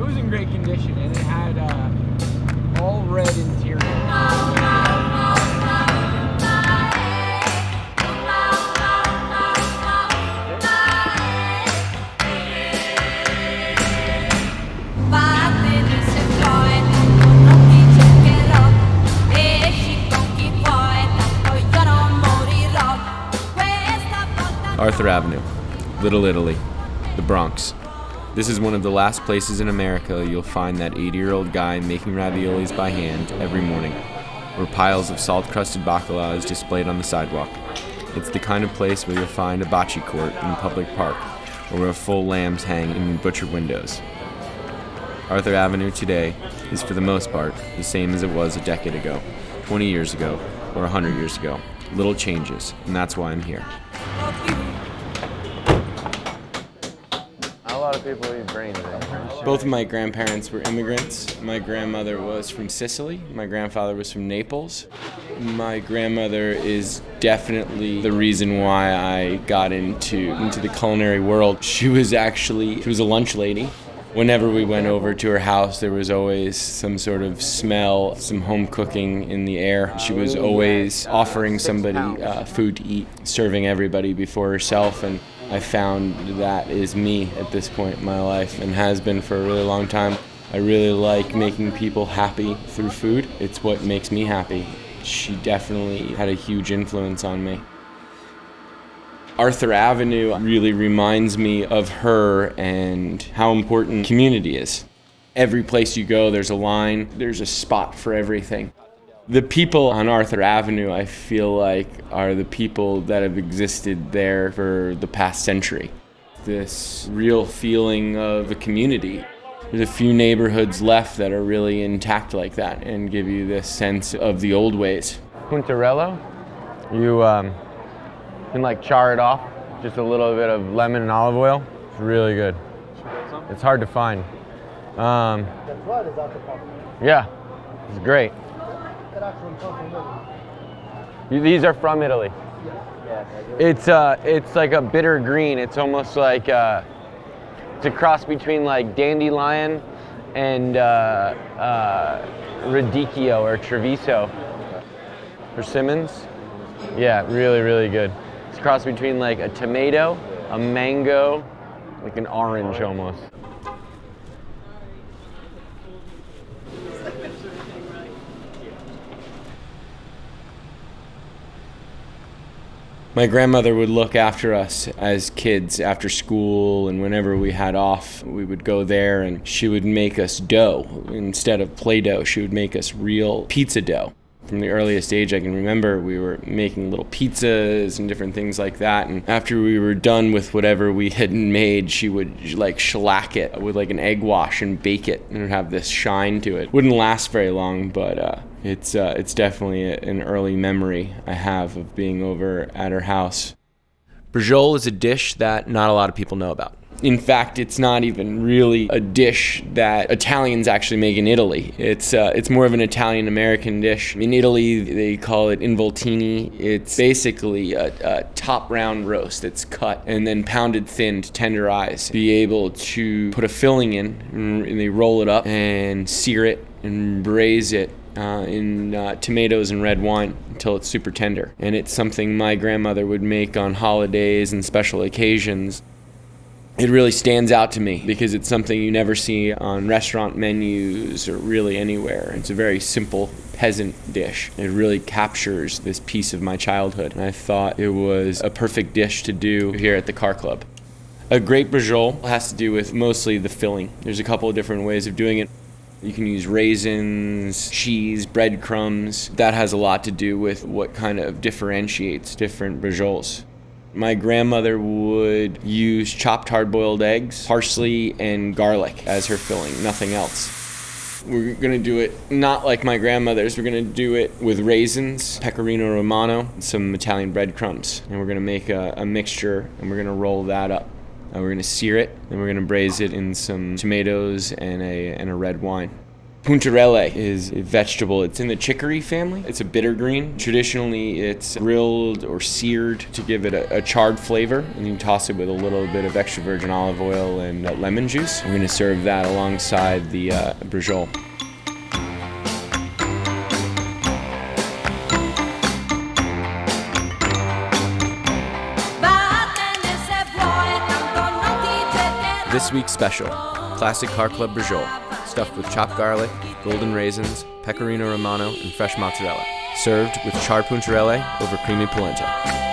It was in great condition, and it had all red interior. Arthur Avenue, Little Italy, the Bronx. This is one of the last places in America you'll find that 80-year-old guy making raviolis by hand every morning, where piles of salt-crusted bacala is displayed on the sidewalk. It's the kind of place where you'll find a bocce court in a public park, or where full lambs hang in butcher windows. Arthur Avenue today is, for the most part, the same as it was a decade ago, 20 years ago, or 100 years ago. Little changes, and that's why I'm here. A lot of people eat brains. Both of my grandparents were immigrants. My grandmother was from Sicily. My grandfather was from Naples. My grandmother is definitely the reason why I got into the culinary world. She was a lunch lady. Whenever we went over to her house, there was always some sort of smell, some home cooking in the air. She was always offering somebody food to eat, serving everybody before herself, and I found that is me at this point in my life and has been for a really long time. I really like making people happy through food. It's what makes me happy. She definitely had a huge influence on me. Arthur Avenue really reminds me of her and how important community is. Every place you go, there's a line, there's a spot for everything. The people on Arthur Avenue, I feel like, are the people that have existed there for the past century. This real feeling of a community. There's a few neighborhoods left that are really intact like that and give you this sense of the old ways. Puntarello, you can char it off, just a little bit of lemon and olive oil. It's really good. It's hard to find. Yeah, it's great. These are from Italy. It's like a bitter green. It's almost like it's a cross between like dandelion and radicchio or Treviso. Persimmons. Yeah, really, really good. It's a cross between like a tomato, a mango, like an orange almost. My grandmother would look after us as kids after school, and whenever we had off, we would go there and she would make us dough. Instead of Play-Doh, she would make us real pizza dough. From the earliest age I can remember, we were making little pizzas and different things like that. And after we were done with whatever we had made, she would like shellac it with like an egg wash and bake it, and it would have this shine to it. Wouldn't last very long, but it's definitely an early memory I have of being over at her house. Braciole is a dish that not a lot of people know about. In fact, it's not even really a dish that Italians actually make in Italy. It's more of an Italian-American dish. In Italy, they call it involtini. It's basically a top round roast that's cut and then pounded thin to tenderize. Be able to put a filling in, and they roll it up and sear it and braise it in tomatoes and red wine until it's super tender. And it's something my grandmother would make on holidays and special occasions. It really stands out to me because it's something you never see on restaurant menus or really anywhere. It's a very simple peasant dish. It really captures this piece of my childhood, and I thought it was a perfect dish to do here at the Car Club. A great braciole has to do with mostly the filling. There's a couple of different ways of doing it. You can use raisins, cheese, breadcrumbs. That has a lot to do with what kind of differentiates different bracioles. My grandmother would use chopped hard-boiled eggs, parsley, and garlic as her filling, nothing else. We're going to do it not like my grandmother's. We're going to do it with raisins, pecorino romano, and some Italian breadcrumbs. And we're going to make a mixture, and we're going to roll that up. And we're going to sear it, and we're going to braise it in some tomatoes and a red wine. Puntarelle is a vegetable. It's in the chicory family. It's a bitter green. Traditionally, it's grilled or seared to give it a charred flavor, and you toss it with a little bit of extra virgin olive oil and lemon juice. We're going to serve that alongside the Braciole. This week's special, classic Car Club Braciole, stuffed with chopped garlic, golden raisins, pecorino romano, and fresh mozzarella. Served with charred puntarelle over creamy polenta.